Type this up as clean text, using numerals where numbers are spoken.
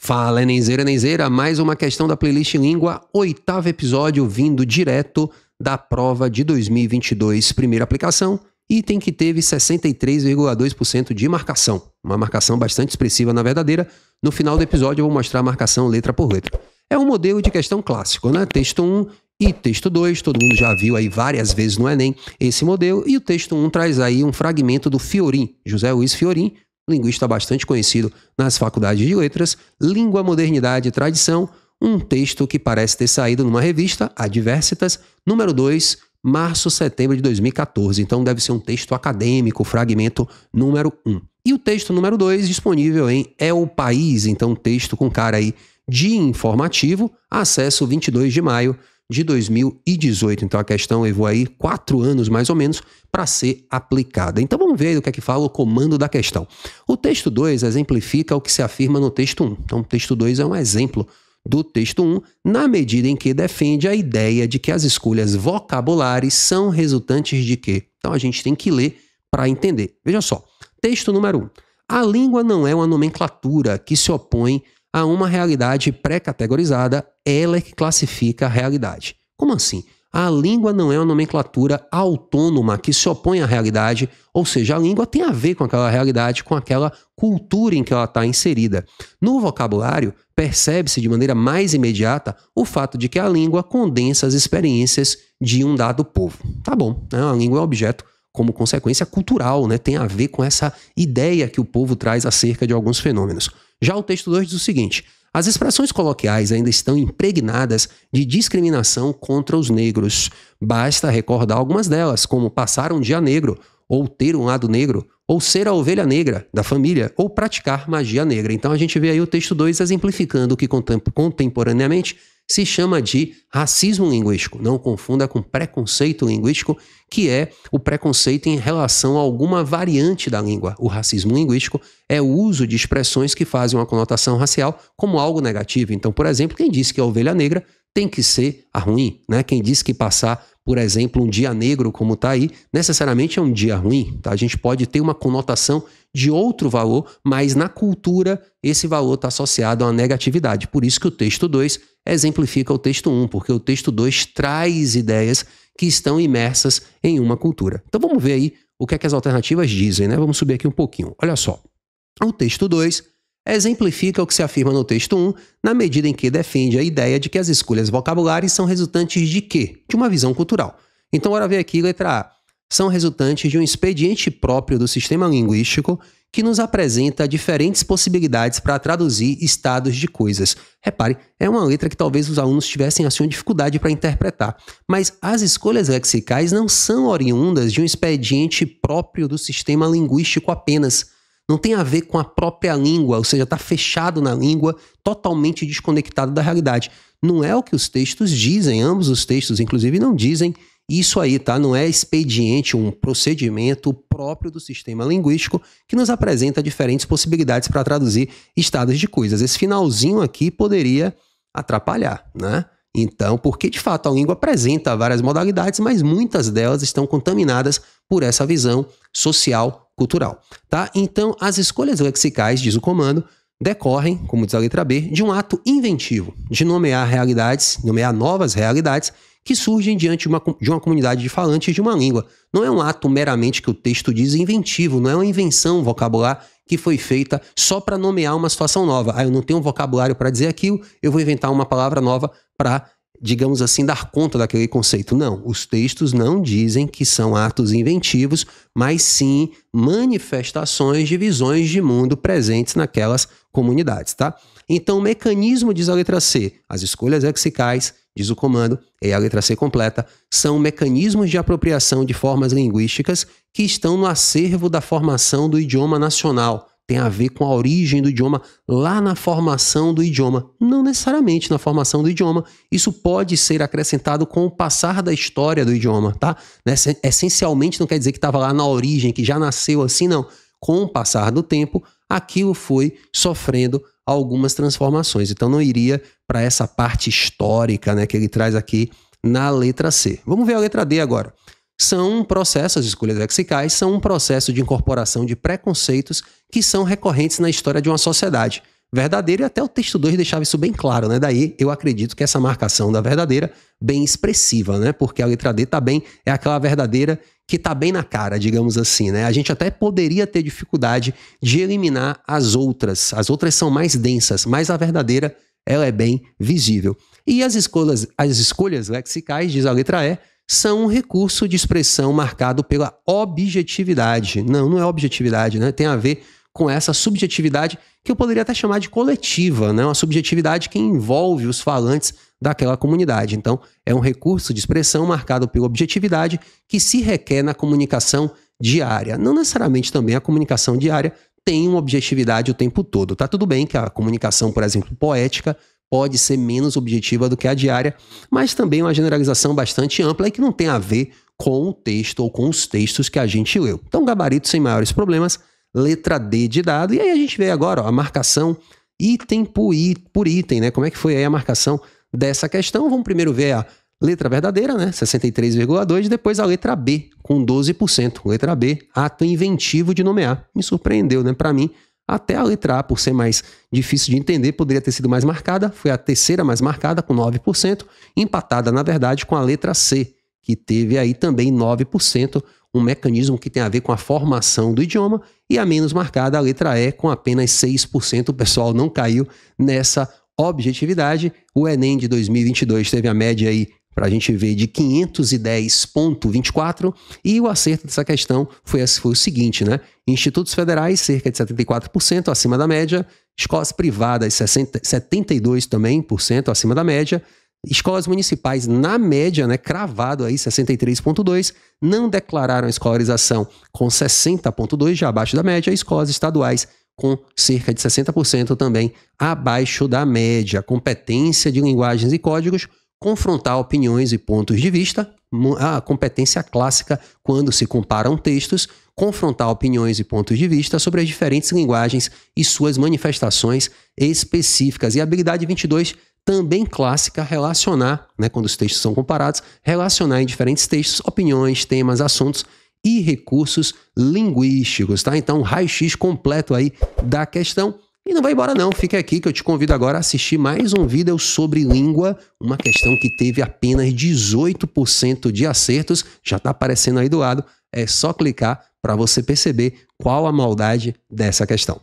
Fala, Enemzeira, mais uma questão da playlist Língua, 8º episódio vindo direto da prova de 2022, primeira aplicação, item que teve 63,2% de marcação, uma marcação bastante expressiva na verdadeira. No final do episódio eu vou mostrar a marcação letra por letra. É um modelo de questão clássico, né? Texto 1 e texto 2, todo mundo já viu aí várias vezes no Enem esse modelo, e o texto 1 traz aí um fragmento do Fiorin, José Luiz Fiorin, linguista bastante conhecido nas faculdades de letras, Língua, Modernidade e Tradição, um texto que parece ter saído numa revista, Adversitas, número 2, março-setembro de 2014. Então deve ser um texto acadêmico, fragmento número 1. E o texto número 2 disponível em É o País, então um texto com cara aí de informativo, acesso 22 de maio de 2018. Então a questão levou aí 4 anos mais ou menos para ser aplicada. Então vamos ver o que é que fala o comando da questão. O texto 2 exemplifica o que se afirma no texto 1. Então o texto 2 é um exemplo do texto 1, na medida em que defende a ideia de que as escolhas vocabulares são resultantes de quê? Então a gente tem que ler para entender. Veja só, texto número 1. A língua não é uma nomenclatura que se opõe a uma realidade pré-categorizada, ela é que classifica a realidade. Como assim? A língua não é uma nomenclatura autônoma que se opõe à realidade, ou seja, a língua tem a ver com aquela realidade, com aquela cultura em que ela está inserida. No vocabulário, percebe-se de maneira mais imediata o fato de que a língua condensa as experiências de um dado povo. Tá bom, né? A língua é um objeto como consequência cultural, né? Tem a ver com essa ideia que o povo traz acerca de alguns fenômenos. Já o texto 2 diz o seguinte: as expressões coloquiais ainda estão impregnadas de discriminação contra os negros. Basta recordar algumas delas, como passar um dia negro, ou ter um lado negro, ou ser a ovelha negra da família, ou praticar magia negra. Então a gente vê aí o texto 2 exemplificando o que contemporaneamente se chama de racismo linguístico. Não confunda com preconceito linguístico, que é o preconceito em relação a alguma variante da língua. O racismo linguístico é o uso de expressões que fazem uma conotação racial como algo negativo. Então, por exemplo, quem disse que a ovelha negra tem que ser a ruim, né? Quem disse que passar, por exemplo, um dia negro como está aí, necessariamente é um dia ruim, tá? A gente pode ter uma conotação de outro valor, mas na cultura esse valor está associado a uma negatividade. Por isso que o texto 2 exemplifica o texto 1, porque o texto 2 traz ideias que estão imersas em uma cultura. Então vamos ver aí o que é que as alternativas dizem, né? Vamos subir aqui um pouquinho. Olha só, o texto 2 exemplifica o que se afirma no texto 1, na medida em que defende a ideia de que as escolhas vocabulares são resultantes de quê? De uma visão cultural. Então, bora ver aqui, letra A. São resultantes de um expediente próprio do sistema linguístico que nos apresenta diferentes possibilidades para traduzir estados de coisas. Repare, é uma letra que talvez os alunos tivessem assim, uma dificuldade para interpretar, mas as escolhas lexicais não são oriundas de um expediente próprio do sistema linguístico apenas. Não tem a ver com a própria língua, ou seja, está fechado na língua, totalmente desconectado da realidade. Não é o que os textos dizem, ambos os textos, inclusive, não dizem isso aí, tá? Não é expediente, um procedimento próprio do sistema linguístico que nos apresenta diferentes possibilidades para traduzir estados de coisas. Esse finalzinho aqui poderia atrapalhar, né? Então, porque de fato a língua apresenta várias modalidades, mas muitas delas estão contaminadas por essa visão social cultural, tá? Então, as escolhas lexicais, diz o comando, decorrem, como diz a letra B, de um ato inventivo, de nomear realidades, nomear novas realidades que surgem diante de uma comunidade de falantes de uma língua. Não é um ato meramente que o texto diz inventivo, não é uma invenção vocabular que foi feita só para nomear uma situação nova. Ah, eu não tenho um vocabulário para dizer aquilo, eu vou inventar uma palavra nova para, digamos assim, dar conta daquele conceito. Não, os textos não dizem que são atos inventivos, mas sim manifestações de visões de mundo presentes naquelas comunidades, tá? Então, o mecanismo, diz a letra C, as escolhas lexicais, diz o comando, e a letra C completa, são mecanismos de apropriação de formas linguísticas que estão no acervo da formação do idioma nacional. Tem a ver com a origem do idioma lá na formação do idioma. Não necessariamente na formação do idioma. Isso pode ser acrescentado com o passar da história do idioma, tá? Essencialmente não quer dizer que estava lá na origem, que já nasceu assim, não. Com o passar do tempo, aquilo foi sofrendo algumas transformações. Então não iria para essa parte histórica, né, que ele traz aqui na letra C. Vamos ver a letra D agora. São processos, as escolhas lexicais, são um processo de incorporação de preconceitos que são recorrentes na história de uma sociedade. verdadeira, e até o texto 2 deixava isso bem claro, né? Daí eu acredito que essa marcação da verdadeira bem expressiva, né? Porque a letra D tá bem, é aquela verdadeira que tá bem na cara, digamos assim, né? A gente até poderia ter dificuldade de eliminar as outras. As outras são mais densas, mas a verdadeira, ela é bem visível. E as escolhas lexicais, diz a letra E, são um recurso de expressão marcado pela objetividade. Não é objetividade, né? Tem a ver com essa subjetividade que eu poderia até chamar de coletiva, né? Uma subjetividade que envolve os falantes daquela comunidade. Então, é um recurso de expressão marcado pela objetividade que se requer na comunicação diária. Não necessariamente também a comunicação diária tem uma objetividade o tempo todo. Tá tudo bem que a comunicação, por exemplo, poética, pode ser menos objetiva do que a diária, mas também uma generalização bastante ampla e que não tem a ver com o texto ou com os textos que a gente leu. Então, gabarito sem maiores problemas, letra D de dado. E aí a gente vê agora a marcação item por item, né? Como é que foi aí a marcação dessa questão? Vamos primeiro ver a letra verdadeira, né? 63,2%, depois a letra B, com 12%. Letra B, ato inventivo de nomear. Me surpreendeu, né? Para mim, até a letra A, por ser mais difícil de entender, poderia ter sido mais marcada. Foi a terceira mais marcada, com 9%, empatada, na verdade, com a letra C, que teve aí também 9%, um mecanismo que tem a ver com a formação do idioma, e a menos marcada, a letra E, com apenas 6%. O pessoal não caiu nessa objetividade. O Enem de 2022 teve a média aí, para a gente ver, de 510,24, e o acerto dessa questão foi o seguinte, né? Institutos federais, cerca de 74% acima da média, escolas privadas, 72% também por cento acima da média, escolas municipais, na média, né, cravado aí, 63,2%, não declararam escolarização com 60,2%, já abaixo da média, e escolas estaduais com cerca de 60% também abaixo da média. Competência de linguagens e códigos, confrontar opiniões e pontos de vista, a competência clássica quando se comparam textos, confrontar opiniões e pontos de vista sobre as diferentes linguagens e suas manifestações específicas. E a habilidade 22, também clássica, relacionar, né, quando os textos são comparados, relacionar em diferentes textos opiniões, temas, assuntos e recursos linguísticos, tá? Então, raio-x completo aí da questão. E não vai embora não, fica aqui que eu te convido agora a assistir mais um vídeo sobre língua, uma questão que teve apenas 18% de acertos, já tá aparecendo aí do lado, é só clicar para você perceber qual a maldade dessa questão.